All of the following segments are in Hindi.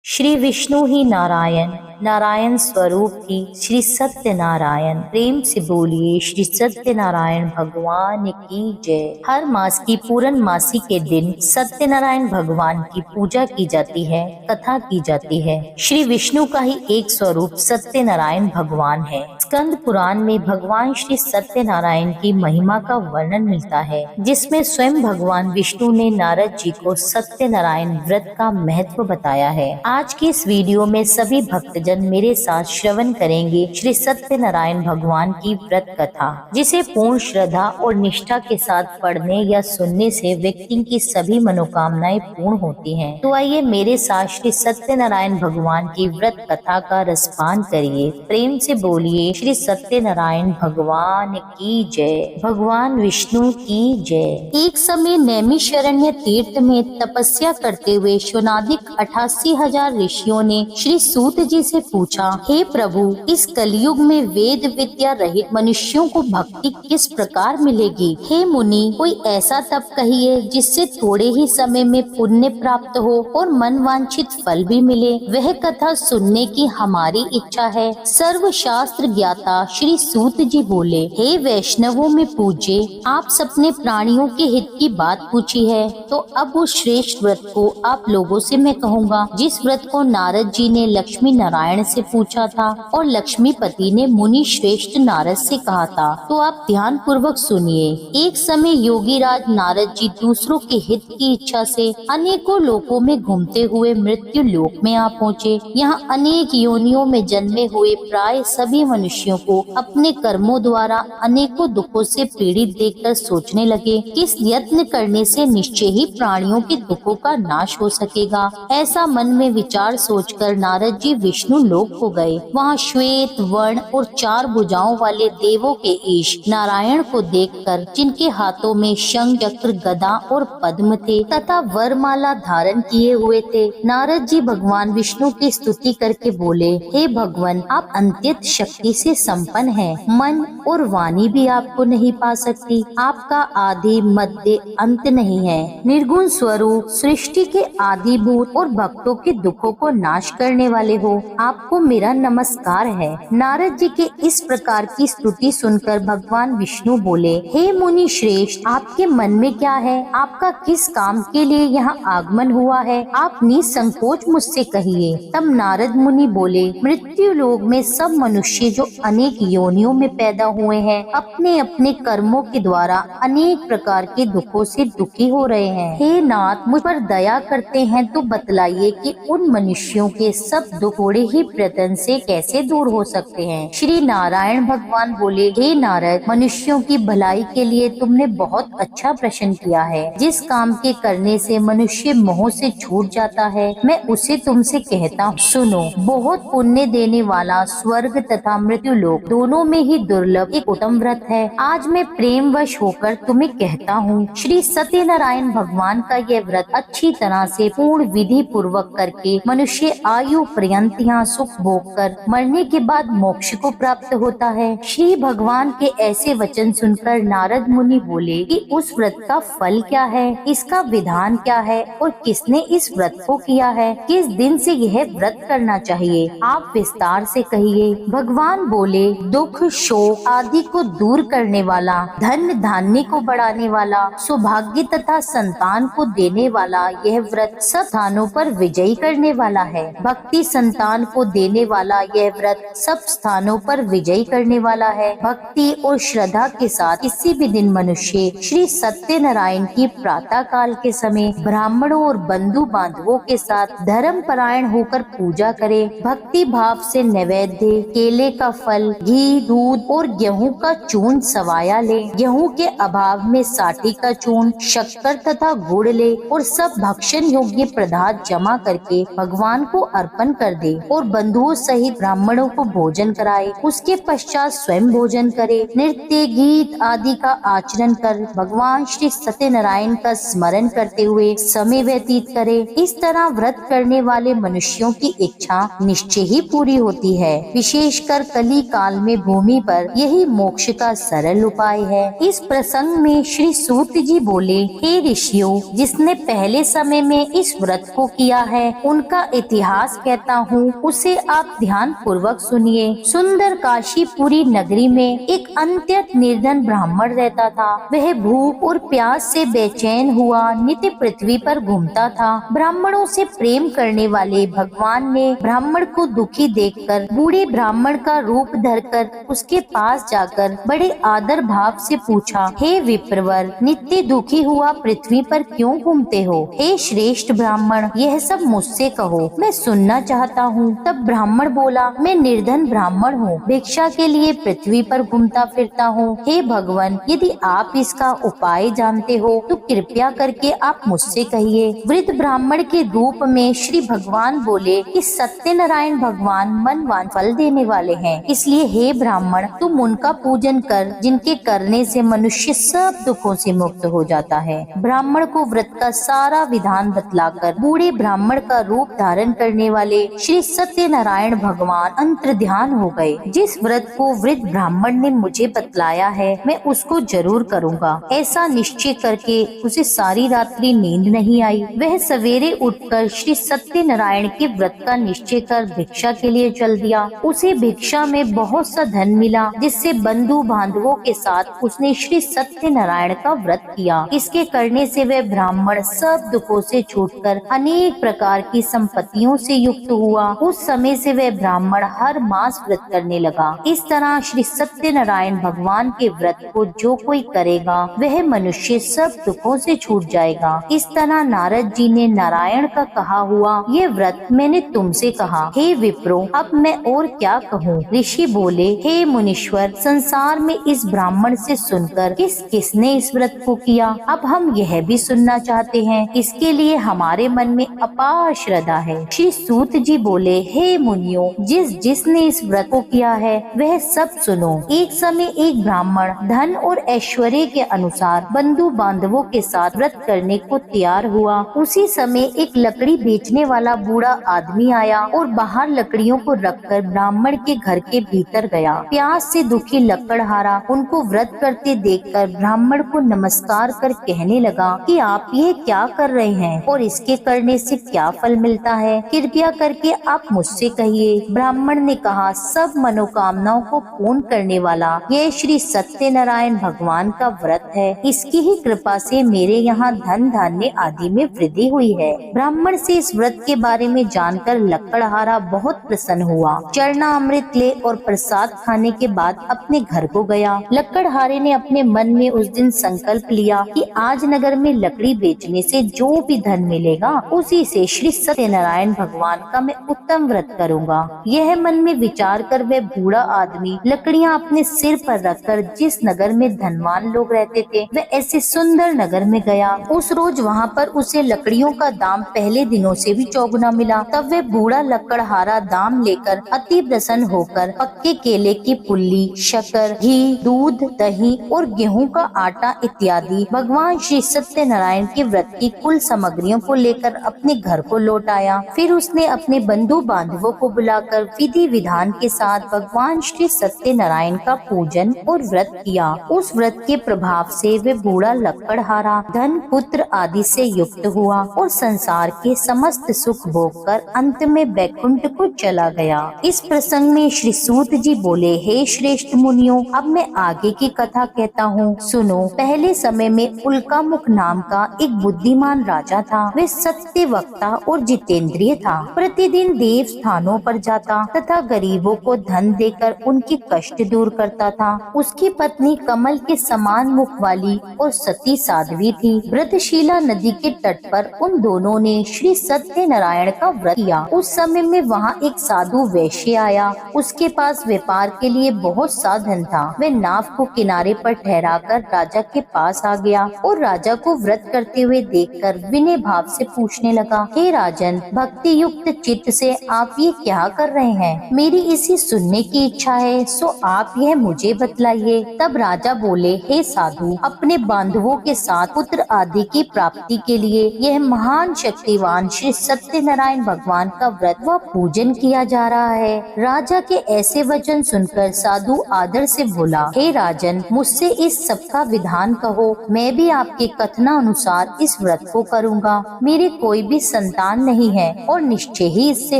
श्री विष्णु ही नारायण, नारायण स्वरूप ही श्री सत्यनारायण। प्रेम से बोलिए श्री सत्यनारायण भगवान की जय। हर मास की पूर्णमासी के दिन सत्यनारायण भगवान की पूजा की जाती है, कथा की जाती है। श्री विष्णु का ही एक स्वरूप सत्यनारायण भगवान है। स्कंद पुराण में भगवान श्री सत्यनारायण की महिमा का वर्णन मिलता है, जिसमें स्वयं भगवान विष्णु ने नारद जी को सत्यनारायण व्रत का महत्व बताया है। आज की इस वीडियो में सभी भक्तजन मेरे साथ श्रवण करेंगे श्री सत्यनारायण भगवान की व्रत कथा, जिसे पूर्ण श्रद्धा और निष्ठा के साथ पढ़ने या सुनने से व्यक्ति की सभी मनोकामनाएं पूर्ण होती हैं। तो आइए मेरे साथ श्री सत्यनारायण भगवान की व्रत कथा का रसपान करिए। प्रेम से बोलिए श्री सत्यनारायण भगवान की जय, भगवान विष्णु की जय। एक समय नैमिषारण्य तीर्थ में तपस्या करते हुए शौनादिक 88,000 ऋषियों ने श्री सूत जी से पूछा, हे प्रभु, इस कलयुग में वेद विद्या रहित मनुष्यों को भक्ति किस प्रकार मिलेगी? हे मुनि, कोई ऐसा तप कहिए जिससे थोड़े ही समय में पुण्य प्राप्त हो और मनवांछित फल भी मिले। वह कथा सुनने की हमारी इच्छा है। सर्व शास्त्र ज्ञाता श्री सूत जी बोले, हे वैष्णवों में पूज्य, आप सबने प्राणियों के हित की बात पूछी है, तो अब उस श्रेष्ठ व्रत को आप लोगों से मैं कहूँगा, जिस व्रत को नारद जी ने लक्ष्मी नारायण से पूछा था और लक्ष्मीपति ने मुनि श्रेष्ठ नारद से कहा था। तो आप ध्यान पूर्वक सुनिए। एक समय योगी राज नारद जी दूसरों के हित की इच्छा से अनेकों लोकों में घूमते हुए मृत्यु लोक में आ पहुँचे। यहाँ अनेक योनियों में जन्मे हुए प्राय सभी मनुष्यों को अपने कर्मों द्वारा अनेकों दुखों से पीड़ित देखकर सोचने लगे कि इस यत्न करने से निश्चय ही प्राणियों के दुखों का नाश हो सकेगा। ऐसा मन में विचार सोचकर नारद जी विष्णु लोक को गए। वहाँ श्वेत वर्ण और 4 भुजाओं वाले देवों के ईश नारायण को देखकर, जिनके हाथों में शंख चक्र गदा और पद्म थे तथा वरमाला धारण किए हुए थे, नारद जी भगवान विष्णु की स्तुति करके बोले, हे भगवान, आप अत्यंत शक्ति से संपन्न हैं। मन और वाणी भी आपको नहीं पा सकती। आपका आदि मध्य अंत नहीं है। निर्गुण स्वरूप, सृष्टि के आदिभूत और भक्तों के दुखों को नाश करने वाले हो, आपको मेरा नमस्कार है। नारद जी के इस प्रकार की स्तुति सुनकर भगवान विष्णु बोले, हे मुनि श्रेष्ठ, आपके मन में क्या है? आपका किस काम के लिए यहाँ आगमन हुआ है? आप निसंकोच मुझसे कहिए। तब नारद मुनि बोले, मृत्यु लोक में सब मनुष्य जो अनेक योनियों में पैदा हुए हैं, अपने अपने कर्मों के द्वारा अनेक प्रकार के दुखों से दुखी हो रहे हैं। हे नाथ, मुझ पर दया करते हैं तो बतलाइए कि उन मनुष्यों के सब दुख थोड़े ही प्रयत्न से कैसे दूर हो सकते हैं। श्री नारायण भगवान बोले, हे नारद, मनुष्यों की भलाई के लिए तुमने बहुत अच्छा प्रश्न किया है। जिस काम के करने से मनुष्य मोह से छूट जाता है, मैं उसे तुमसे कहता हूँ, सुनो। बहुत पुण्य देने वाला स्वर्ग तथा मृत्यु लोक दोनों में ही दुर्लभ एक उत्तम व्रत है। आज मैं प्रेमवश होकर तुम्हें कहता हूँ, श्री सत्यनारायण भगवान का यह व्रत अच्छी तरह से पूर्ण विधि पूर्वक करके मनुष्य आयु पर्यंत यहाँ सुख भोग कर मरने के बाद मोक्ष को प्राप्त होता है। श्री भगवान के ऐसे वचन सुनकर नारद मुनि बोले कि उस व्रत का फल क्या है, इसका विधान क्या है और किसने इस व्रत को किया है, किस दिन से यह व्रत करना चाहिए, आप विस्तार से कहिए। भगवान बोले, दुख शोक आदि को दूर करने वाला, धन धान्य को बढ़ाने वाला, सौभाग्य तथा संतान को देने वाला यह व्रत सब स्थानों पर विजयी करने वाला है। भक्ति संतान को देने वाला यह व्रत सब स्थानों पर विजयी करने वाला है। भक्ति और श्रद्धा के साथ किसी भी दिन मनुष्य श्री सत्यनारायण की प्रातः काल के समय ब्राह्मणों और बंधु बांधवों के साथ धर्म परायण होकर पूजा करे। भक्ति भाव से नैवेद्य, केले का फल, घी, दूध और गेहूं का चूर्ण सवाया ले। गेहूं के अभाव में साठी का चूर्ण, शक्कर तथा गुड़ ले और सब भक्षण योग्य पदार्थ जमा करके भगवान को अर्पण कर दे और और बंधुओं सहित ब्राह्मणों को भोजन कराए। उसके पश्चात स्वयं भोजन करे। नृत्य गीत आदि का आचरण कर भगवान श्री सत्यनारायण का स्मरण करते हुए समय व्यतीत करे। इस तरह व्रत करने वाले मनुष्यों की इच्छा निश्चय ही पूरी होती है। विशेषकर कली काल में भूमि पर यही मोक्ष का सरल उपाय है। इस प्रसंग में श्री सूत जी बोले, हे ऋषियों, जिसने पहले समय में इस व्रत को किया है उनका इतिहास कहता हूँ, उसे आप ध्यान पूर्वक सुनिए। सुंदर काशीपुरी नगरी में एक अत्यंत निर्धन ब्राह्मण रहता था। वह भूख और प्यास से बेचैन हुआ नित्य पृथ्वी पर घूमता था। ब्राह्मणों से प्रेम करने वाले भगवान ने ब्राह्मण को दुखी देखकर बूढ़े ब्राह्मण का रूप धरकर उसके पास जाकर बड़े आदर भाव से पूछा, हे विप्रवर, नित्य दुखी हुआ पृथ्वी पर क्यों घूमते हो? हे श्रेष्ठ ब्राह्मण, यह सब मुझसे कहो, मैं सुनना चाहता हूँ। तब ब्राह्मण बोला, मैं निर्धन ब्राह्मण हूँ, भिक्षा के लिए पृथ्वी पर घूमता फिरता हूँ। हे भगवान, यदि आप इसका उपाय जानते हो तो कृपया करके आप मुझसे कहिए। वृद्ध ब्राह्मण के रूप में श्री भगवान बोले कि सत्यनारायण भगवान मनवान फल देने वाले हैं, इसलिए हे ब्राह्मण, तुम उनका पूजन कर जिनके करने से मनुष्य सब दुखों से मुक्त हो जाता है। ब्राह्मण को व्रत का सारा विधान बतलाकर बूढ़े ब्राह्मण का रूप धारण करने वाले श्री सत्यनारायण भगवान अंतर ध्यान हो गए। जिस व्रत को वृद्ध ब्राह्मण ने मुझे बतलाया है मैं उसको जरूर करूँगा। ऐसा निश्चय करके उसे सारी रात्रि नींद नहीं आई। वह सवेरे उठकर श्री सत्यनारायण के व्रत का निश्चय कर भिक्षा के लिए चल दिया। उसे भिक्षा में बहुत सा धन मिला, जिससे बंधु बांधवों के साथ उसने श्री सत्यनारायण का व्रत किया। इसके करने से वह ब्राह्मण सब दुखों से छूटकर अनेक प्रकार की संपत्तियों से युक्त हुआ। उस समय से वह ब्राह्मण हर मास व्रत करने लगा। इस तरह श्री सत्यनारायण भगवान के व्रत को जो कोई करेगा वह मनुष्य सब दुखों से छूट जाएगा। इस तरह नारद जी ने नारायण का कहा हुआ ये व्रत मैंने तुमसे कहा। हे विप्रो, अब मैं और क्या कहूँ? ऋषि बोले, हे मुनीश्वर, संसार में इस ब्राह्मण से सुनकर किसने इस व्रत को किया, अब हम यह भी सुनना चाहते हैं। इसके लिए हमारे मन में अपार श्रद्धा है। श्री सूत जी बोले, हे मुनियों, जिसने इस व्रत को किया है वह सब सुनो। एक समय एक ब्राह्मण धन और ऐश्वर्य के अनुसार बंधु बांधवों के साथ व्रत करने को तैयार हुआ। उसी समय एक लकड़ी बेचने वाला बूढ़ा आदमी आया और बाहर लकड़ियों को रखकर ब्राह्मण के घर के भीतर गया। प्यास से दुखी लकड़हारा उनको व्रत करते देखकर ब्राह्मण को नमस्कार कर कहने लगा कि आप ये क्या कर रहे हैं और इसके करने से क्या फल मिलता है, कृपया करके आप मुझसे कहिए। ब्राह्मण ने कहा, सब मनोकामनाओं को पूर्ण करने वाला ये श्री सत्यनारायण भगवान का व्रत है। इसकी ही कृपा से मेरे यहाँ धन धान्य आदि में वृद्धि हुई है। ब्राह्मण से इस व्रत के बारे में जानकर लकड़हारा बहुत प्रसन्न हुआ। चरना अमृत ले और प्रसाद खाने के बाद अपने घर को गया। लकड़हारे ने अपने मन में उस दिन संकल्प लिया कि आज नगर में लकड़ी बेचने से जो भी धन मिलेगा उसी से श्री सत्यनारायण भगवान का मैं उत्तम व्रत करूँगा। यह मन में विचार कर वह बूढ़ा आदमी लकड़ियाँ अपने सिर पर रखकर जिस नगर में धनवान लोग रहते थे वह ऐसे सुंदर नगर में गया। उस रोज वहाँ पर उसे लकड़ियों का दाम पहले दिनों से भी चौगुना मिला। तब वह बूढ़ा लकड़हारा दाम लेकर अति प्रसन्न होकर पक्के केले की पुल्ली, शक्कर, घी, दूध, दही और गेहूं का आटा इत्यादि भगवान श्री सत्यनारायण के व्रत की कुल सामग्रियों को लेकर अपने घर को लौट आया। फिर उसने अपने बंधु बांधवों को बुलाकर विधि विधान के साथ भगवान श्री सत्यनारायण का पूजन और व्रत किया। उस व्रत के प्रभाव से वे बूढ़ा लकड़हारा धन पुत्र आदि से युक्त हुआ और संसार के समस्त सुख भोग कर अंत में बैकुंठ को चला गया। इस प्रसंग में श्री सूत जी बोले, हे श्रेष्ठ मुनियों, अब मैं आगे की कथा कहता हूँ, सुनो। पहले समय में उल्कामुख नाम का एक बुद्धिमान राजा था। वह सत्य वक्ता और जितेंद्रिय था। प्रतिदिन देव स्थानों पर जाता तथा गरीबों को धन देकर उनके कष्ट दूर करता था। उसकी पत्नी कमल के समान मुख वाली और सती साध्वी थी। व्रतशिला नदी के तट पर उन दोनों ने श्री सत्यनारायण का व्रत किया। उस समय में वहाँ एक साधु वैश्य आया। उसके पास व्यापार के लिए बहुत सा धन था। वह नाव को किनारे पर ठहराकर राजा के पास आ गया और राजा को व्रत करते हुए देखकर विनय भाव से पूछने लगा, हे राजन, भक्ति युक्त चित्त से आप ये क्या कर रहे हैं? मेरी इसी सुनने की इच्छा है, सो आप यह मुझे बतलाइए। तब राजा बोले, हे साधु, अपने बांधवों के साथ पुत्र आदि की प्राप्ति के लिए यह महान शक्तिवान श्री सत्यनारायण भगवान का व्रत व पूजन किया जा रहा है। राजा के ऐसे वचन सुनकर साधु आदर से बोला, हे राजन, मुझसे इस सब का विधान कहो, मैं भी आपके कथना अनुसार इस व्रत को करूँगा। मेरी कोई भी संतान नहीं है और निश्चय ही इससे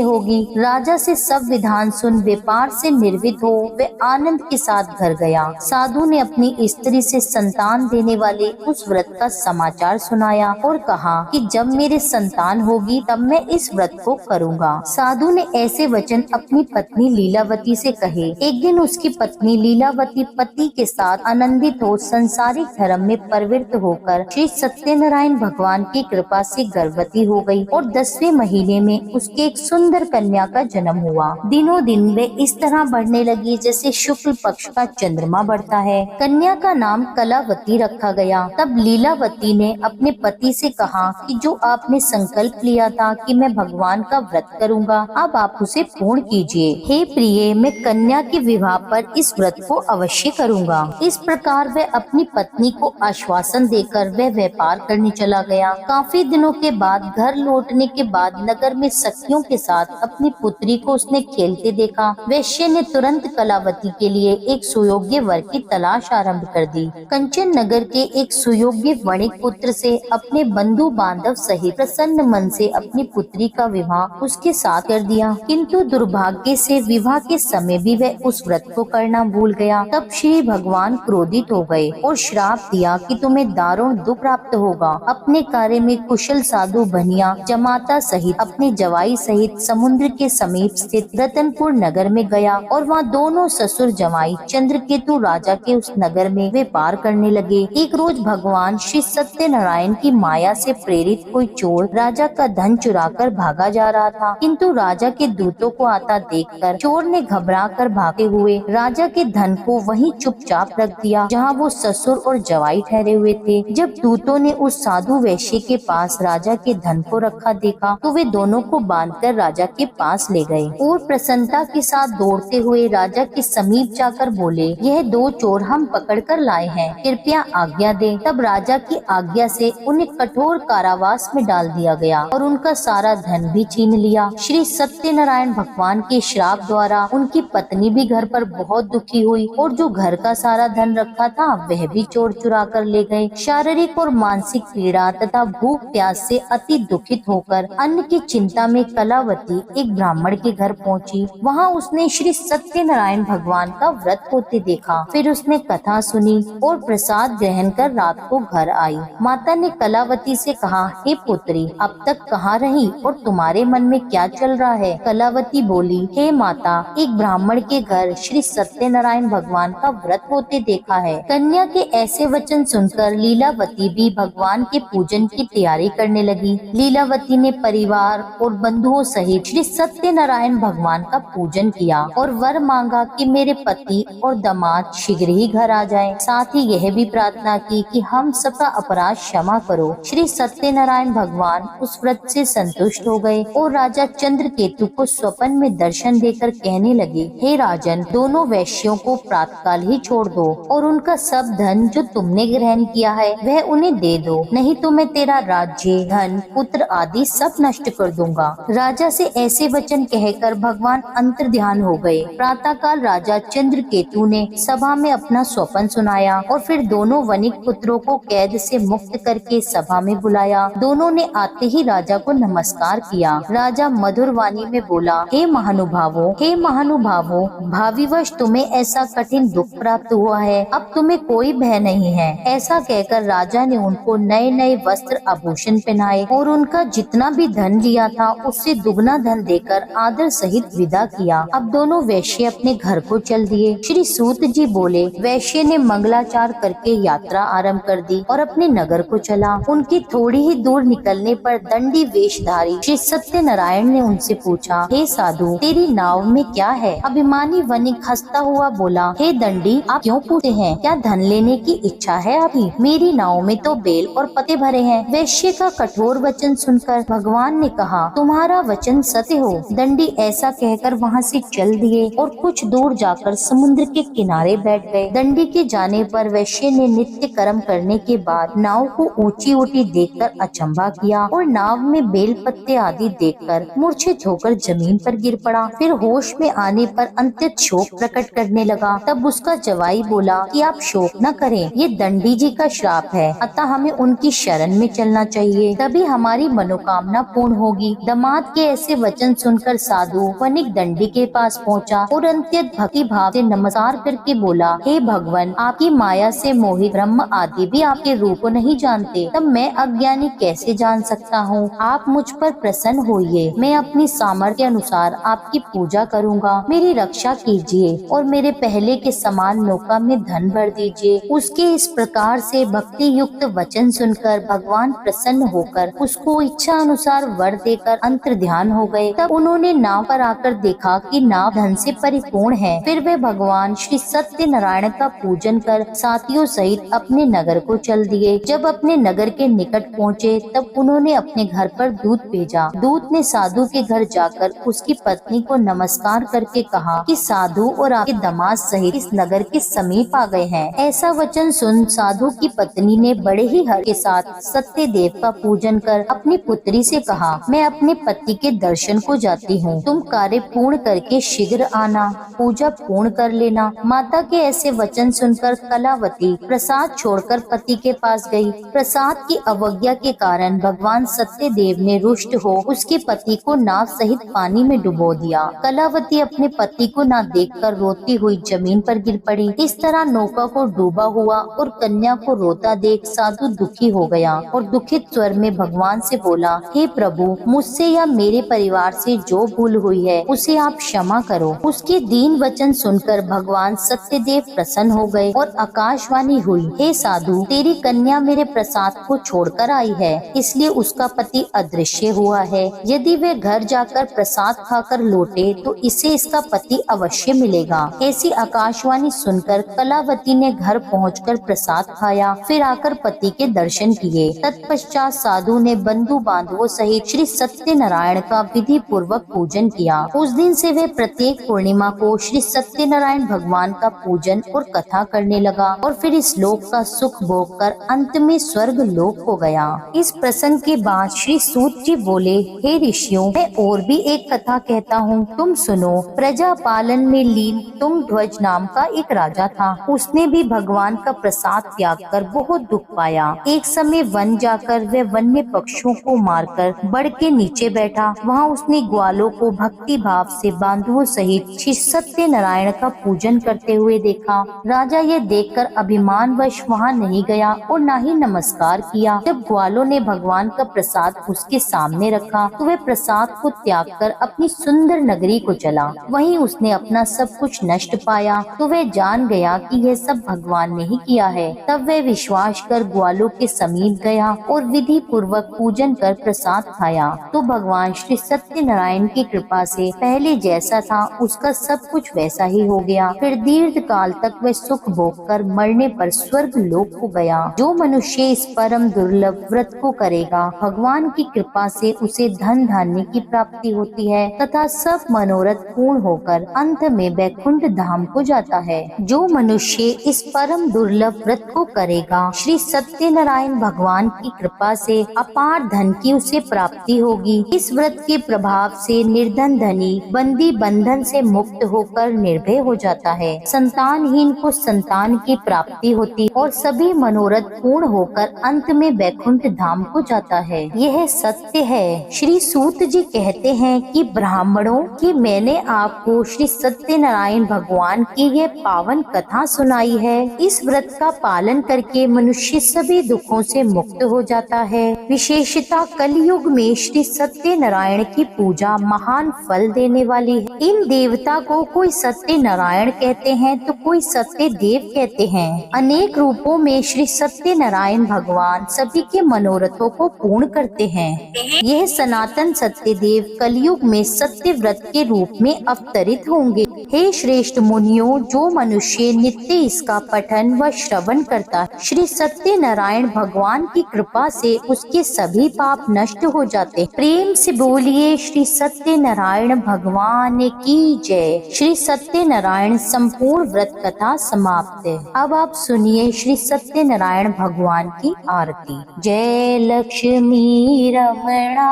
होगी। राजा से सब विधान सुन व्यापार से निर्वित हो वे आनंद के साथ घर गया। साधु ने अपनी स्त्री से संतान देने वाले उस व्रत का समाचार सुनाया और कहा कि जब मेरे संतान होगी तब मैं इस व्रत को करूँगा। साधु ने ऐसे वचन अपनी पत्नी लीलावती से कहे। एक दिन उसकी पत्नी लीलावती पति के साथ आनंदित हो संसारिक धर्म में प्रवृत्त होकर श्री सत्यनारायण भगवान की कृपा से गर्भवती हो गई और 10वें महीने में उसके एक सुंदर कन्या का जन्म हुआ। दिनों दिन वे इस तरह बढ़ने लगी जैसे शुक्ल पक्ष का चंद्रमा बढ़ता है। कन्या का नाम कलावती रखा गया। तब लीलावती ने अपने पति से कहा कि जो आपने संकल्प लिया था कि मैं भगवान का व्रत करूंगा, अब आप उसे पूर्ण कीजिए। हे प्रिय, मैं कन्या के विवाह पर इस व्रत को अवश्य करूंगा। इस प्रकार वह अपनी पत्नी को आश्वासन देकर वह व्यापार करने चला गया। काफी दिनों के बाद घर लौटने के बाद नगर में सखियों के साथ अपनी पुत्री को उसने खेलते देखा। वैश्य ने तुरंत कलावती के लिए एक सुयोग्य वर की तलाश आरंभ कर दी। कंचन नगर के एक सुयोग्य वणिक पुत्र से अपने बंधु बांधव सहित प्रसन्न मन से अपनी पुत्री का विवाह उसके साथ कर दिया, किंतु दुर्भाग्य से विवाह के समय भी वह उस व्रत को करना भूल गया। तब श्री भगवान क्रोधित हो गए और श्राप दिया कि तुम्हें दारुण दुख प्राप्त होगा। अपने कार्य में कुशल साधु बनिया जमाता सहित अपने जवाई सहित समुद्र के समीप स्थित रतनपुर नगर में गया और वहाँ दोनों ससुर जमाई चंद्रकेतु राजा के उस नगर में व्यापार करने लगे। एक रोज भगवान श्री सत्यनारायण की माया से प्रेरित कोई चोर राजा का धन चुराकर भागा जा रहा था, किंतु राजा के दूतों को आता देखकर चोर ने घबराकर भागते हुए राजा के धन को वहीं चुपचाप रख दिया जहाँ वो ससुर और जवाई ठहरे हुए थे। जब दूतों ने उस साधु वैश्य के पास राजा के धन को रखा देखा तो वे दोनों को बांधकर राजा के पास ले गए और प्रसन्नता के साथ दौड़ते हुए राजा के समीप जाकर बोले, यह दो चोर हम पकड़कर लाए हैं, कृपया आज्ञा दें। तब राजा की आज्ञा से उन्हें कठोर कारावास में डाल दिया गया और उनका सारा धन भी छीन लिया। श्री सत्यनारायण भगवान के श्राप द्वारा उनकी पत्नी भी घर पर बहुत दुखी हुई और जो घर का सारा धन रखा था वह भी चोर चुरा कर ले गए। शारीरिक और मानसिक पीड़ा तथा भूख प्यास से अति दुखित होकर अन्न की चिंता में कलावती एक ब्राह्मण के घर पहुंची। वहां उसने श्री सत्यनारायण भगवान का व्रत होते देखा। फिर उसने कथा सुनी और प्रसाद ग्रहण कर रात को घर आई। माता ने कलावती से कहा, हे पुत्री, अब तक कहाँ रही और तुम्हारे मन में क्या चल रहा है? कलावती बोली, हे माता, एक ब्राह्मण के घर श्री सत्यनारायण भगवान का व्रत होते देखा है। कन्या के ऐसे वचन सुनकर लीलावती भी भगवान के पूजन की तैयारी करने लगी। लीलावती ने परिवार और बंधुओं सहित श्री सत्यनारायण भगवान का पूजन किया और वर मांगा कि मेरे पति और दामाद शीघ्र ही घर आ जाएं। साथ ही यह भी प्रार्थना की कि हम सबका अपराध क्षमा करो। श्री सत्यनारायण भगवान उस व्रत से संतुष्ट हो गए और राजा चंद्रकेतु को स्वप्न में दर्शन देकर कहने लगे, हे राजन, दोनों वैश्यों को प्रातःकाल ही छोड़ दो और उनका सब धन जो तुमने ग्रहण किया है वह उन्हें दे दो, नहीं तो मैं तेरा राज्य, धन, पुत्र आदि सब नष्ट कर दूंगा। राजा से ऐसे वचन कहकर भगवान अंतर्ध्यान हो गए। प्रातःकाल राजा चंद्रकेतु ने सभा में अपना स्वप्न सुनाया और फिर दोनों वणिक पुत्रों को कैद से मुक्त करके सभा में बुलाया। दोनों ने आते ही राजा को नमस्कार किया। राजा मधुर वाणी में बोला, हे महानुभावों, भाविवश तुम्हें ऐसा कठिन दुख प्राप्त हुआ है, अब तुम्हें कोई भय नहीं है। ऐसा कहकर राजा ने उनको नए नए वस्त्र आभूषण पहनाए और उनका जितना भी धन लिया था उससे दुगना धन देकर आदर सहित विदा किया। अब दोनों वैश्य अपने घर को चल दिए। श्री सूत जी बोले, वैश्य ने मंगलाचार करके यात्रा आरंभ कर दी और अपने नगर को चला। उनकी थोड़ी ही दूर निकलने पर दंडी वेशधारी श्री सत्यनारायण ने उनसे पूछा, हे साधु, तेरी नाव में क्या है? अभिमानी वणिक हंसता हुआ बोला, हे दंडी, आप क्यों पूछते हैं? क्या धन लेने की इच्छा है? अभी मेरी नाव में तो बेल और पत्ते भरे हैं। वैश्य का कठोर वचन सुनकर भगवान ने कहा, तुम्हारा वचन सत्य हो। दंडी ऐसा कहकर वहाँ से चल दिए और कुछ दूर जाकर समुद्र के किनारे बैठ गए। दंडी के जाने पर वैश्य ने नित्य कर्म करने के बाद नाव को ऊंची ऊंची देखकर अचंभा किया और नाव में बेल पत्ते आदि देखकर मूर्छित होकर जमीन पर गिर पड़ा। फिर होश में आने पर अत्यंत शोक प्रकट करने लगा। तब उसका जवाई बोला कि आप शोक न करें, ये दंडी जी का श्राप है, अतः हमें उनकी शरण में चलना चाहिए, तभी हमारी मनोकामना पूर्ण होगी। दामाद के ऐसे वचन सुनकर साधु वणिक दंडी के पास पहुंचा और अत्यंत भक्ति भाव से नमस्कार करके बोला, हे भगवान, आपकी माया से मोहित ब्रह्म आदि भी आपके रूप को नहीं जानते, तब मैं अज्ञानी कैसे जान सकता हूँ। आप मुझ पर प्रसन्न होइए, मैं अपनी सामर्थ्य अनुसार आपकी पूजा करूँगा। मेरी रक्षा कीजिए और मेरे पहले के समान नौका में धन भर दीजिए। उसके इस प्रकार से भक्ति युक्त वचन सुनकर भगवान प्रसन्न होकर उसको इच्छा अनुसार वर देकर अंतर ध्यान हो गए। तब उन्होंने नाव पर आकर देखा कि नाव धन से परिपूर्ण है। फिर वे भगवान श्री सत्यनारायण का पूजन कर साथियों सहित अपने नगर को चल दिए। जब अपने नगर के निकट पहुँचे तब उन्होंने अपने घर पर दूत भेजा। दूत ने साधु के घर जाकर उसकी पत्नी को नमस्कार करके कहा कि साधु और आपके दामाद सहित इस नगर के समीप आ गए हैं। ऐसा वचन सुन साधु की पत्नी ने बड़े ही हर्ष के साथ सत्य देव का पूजन कर अपनी पुत्री से कहा, मैं अपने पति के दर्शन को जाती हूँ, तुम कार्य पूर्ण करके शीघ्र आना, पूजा पूर्ण कर लेना। माता के ऐसे वचन सुनकर कलावती प्रसाद छोड़कर पति के पास गई। प्रसाद की अवज्ञा के कारण भगवान सत्य देव ने रुष्ट हो उसके पति को नाव सहित पानी में डुबो दिया। कलावती अपने पति को न देखकर रोती हुई जमीन पर गिर पड़ी। इस तरह नौका को डूबा हुआ और कन्या को रोता देख साधु दुखी हो गया और दुखित स्वर में भगवान से बोला, हे प्रभु, मुझसे या मेरे परिवार से जो भूल हुई है उसे आप क्षमा करो। उसके दीन वचन सुनकर भगवान सत्यदेव प्रसन्न हो गए और आकाशवाणी हुई, हे साधु, तेरी कन्या मेरे प्रसाद को छोड़कर आई है, इसलिए उसका पति अदृश्य हुआ है। यदि वे घर जाकर प्रसाद खाकर लौटे तो इसे इसका पति अवश्य मिलेगा। ऐसी आकाशवाणी सुनकर कलावती ने घर पहुंचकर प्रसाद खाया, फिर आकर पति के दर्शन किए। तत्पश्चात साधु ने बंधु बांधवों सहित श्री सत्यनारायण का विधि पूर्वक पूजन किया। उस दिन से वे प्रत्येक पूर्णिमा को श्री सत्यनारायण भगवान का पूजन और कथा करने लगा और फिर इस लोक का सुख भोग कर अंत में स्वर्ग लोक हो गया। इस प्रसंग के बाद श्री सूत जी बोले, हे ऋषियों, मैं और भी एक कथा कहता हूँ, तुम सुनो। प्रजा पालन में लीन तुंगध्वज नाम का एक राजा था। उसने भी भगवान का प्रसाद त्याग कर बहुत दुख पाया। एक समय वन जाकर वह वन्य पक्षियों को मारकर बड़ के नीचे बैठा। वहाँ उसने ग्वालों को भक्ति भाव से बांधवों सहित श्री सत्यनारायण का पूजन करते हुए देखा। राजा ये देखकर अभिमानवश वहाँ नहीं गया और न ही नमस्कार किया। जब ग्वालों ने भगवान का प्रसाद उसके सामने रखा तो वह प्रसाद को त्याग कर अपनी सुंदर नगरी को चला। वहीं उसने अपना सब कुछ नष्ट पाया तो वह जान गया कि यह सब भगवान ने ही किया है। तब वह विश्वास कर ग्वालों के समीप गया और विधि पूर्वक पूजन कर प्रसाद खाया तो भगवान श्री सत्यनारायण की कृपा से पहले जैसा था उसका सब कुछ वैसा ही हो गया। फिर दीर्घ काल तक वह सुख भोग कर मरने पर स्वर्ग लोक हो गया। जो मनुष्य इस परम दुर्लभ व्रत को करेगा, भगवान की कृपा से उसे धन धान्य की प्राप्ति होती है तथा सब मनोरथ पूर्ण होकर अंत में वैकुंठ धाम को जाता है। जो मनुष्य इस परम दुर्लभ व्रत को करेगा, श्री सत्यनारायण भगवान की कृपा से अपार धन की उसे प्राप्ति होगी। इस व्रत के प्रभाव से निर्धन धनी बंदी बंधन से मुक्त होकर निर्भय हो जाता है। संतानहीन को संतान की प्राप्ति होती और सभी मनोरथ पूर्ण होकर अंत में वैकुंठ धाम को जाता है। यह सत्य है। श्री सूत जी कहते हैं कि ब्राह्मणों की मैंने आपको श्री सत्यनारायण भगवान की यह पावन कथा सुनाई है। इस व्रत का पालन करके मनुष्य सभी दुखों से मुक्त हो जाता है। विशेषता कलयुग में श्री सत्यनारायण की पूजा महान फल देने वाली है। इन देवता को कोई सत्यनारायण कहते हैं तो कोई सत्य देव कहते हैं। अनेक रूपों में श्री सत्यनारायण भगवान सभी के मनोरथों को पूर्ण करते हैं। यह सनातन सत्य देव कलयुग में सत्य व्रत के रूप में अवतरित होंगे। हे श्रेष्ठ मुनियों, जो मनुष्य नित्य इसका पठन व श्रवण करता है, श्री सत्यनारायण भगवान की कृपा से उसके सभी पाप नष्ट हो जाते। प्रेम से बोलिए श्री सत्यनारायण भगवान की जय। श्री सत्यनारायण संपूर्ण व्रत कथा समाप्त है। अब आप सुनिए श्री सत्यनारायण भगवान की आरती। जय लक्ष्मी रमणा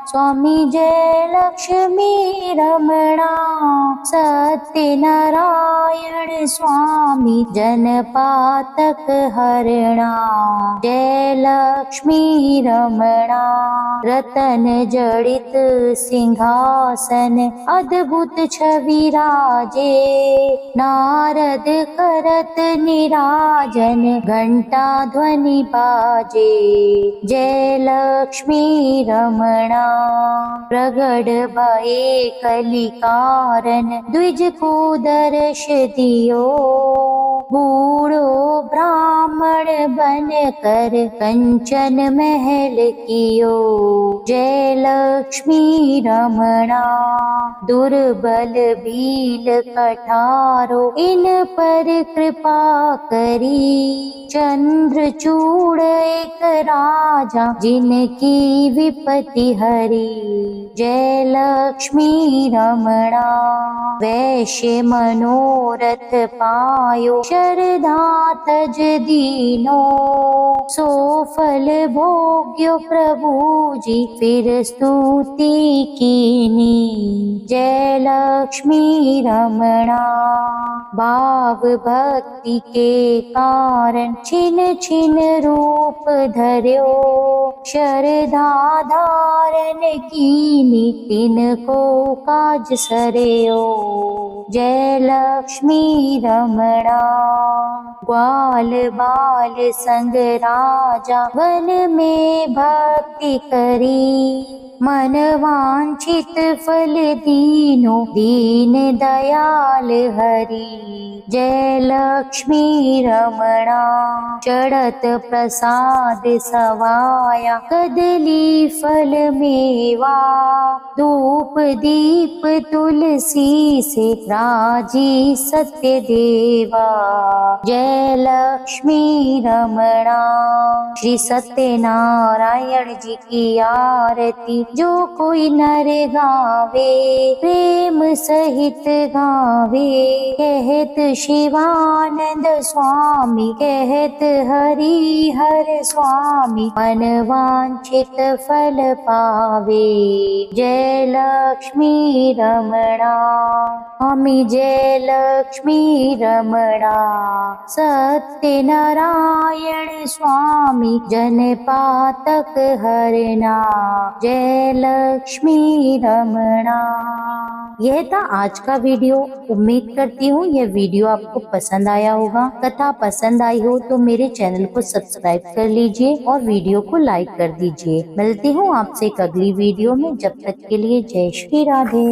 स्वामी, जय लक्ष्मी रमणा सत्यनारायण स्वामी, जनपातक हरणा। जय लक्ष्मी रमणा रतन जड़ित सिंहासन, अद्भुत छवि राजे। नारद करत निराजन, घंटा ध्वनि बाजे। जय लक्ष्मी रमणा प्रगट भये कलिकारण, द्विज को दर्श दियो। बूढ़ो ब्राह्मण बन कर कंचन महल कियो। जय लक्ष्मी रमणा दुर्बल भील कठारो, इन पर कृपा करी। चंद्रचूड़ एक राजा, जिनकी विपत्ति हरी। जय लक्ष्मी रमणा वैश्य मनोरथ पायो, शरधा तज दीनो। सो फल भोग्यो प्रभु जी, फिर स्तुति कीनी। जय लक्ष्मी रमणा भाव भक्ति के कारण, छिन छिन रूप धर्यो। शरधा धारण कीनी, तिनको काज सरयो। जय लक्ष्मी रमणा ग्वाल बाल संग राजा, वन में भक्ति करी। मन वांछित फल दीनो, दीन दयाल हरि। जय लक्ष्मी रमणा चढ़त प्रसाद सवाया, कदली फल मेवा। धूप दीप तुलसी से, राजी सत्य देवा। जय लक्ष्मी रमणा श्री सत्यनारायण जी की आरती, जो कोई नर गावे, प्रेम सहित गावे। कहत शिवानंद स्वामी, कहत हरि हर स्वामी, मन वांछित फल पावे। जय लक्ष्मी रमणा स्वामी, जय लक्ष्मी रमणा सत्यनारायण स्वामी, जनपातक हरना। जय लक्ष्मी रमणा। यह था आज का वीडियो। उम्मीद करती हूँ यह वीडियो आपको पसंद आया होगा। कथा पसंद आई हो तो मेरे चैनल को सब्सक्राइब कर लीजिए और वीडियो को लाइक कर दीजिए। मिलती हूँ आपसे एक अगली वीडियो में। जब तक के लिए जय श्री राधे।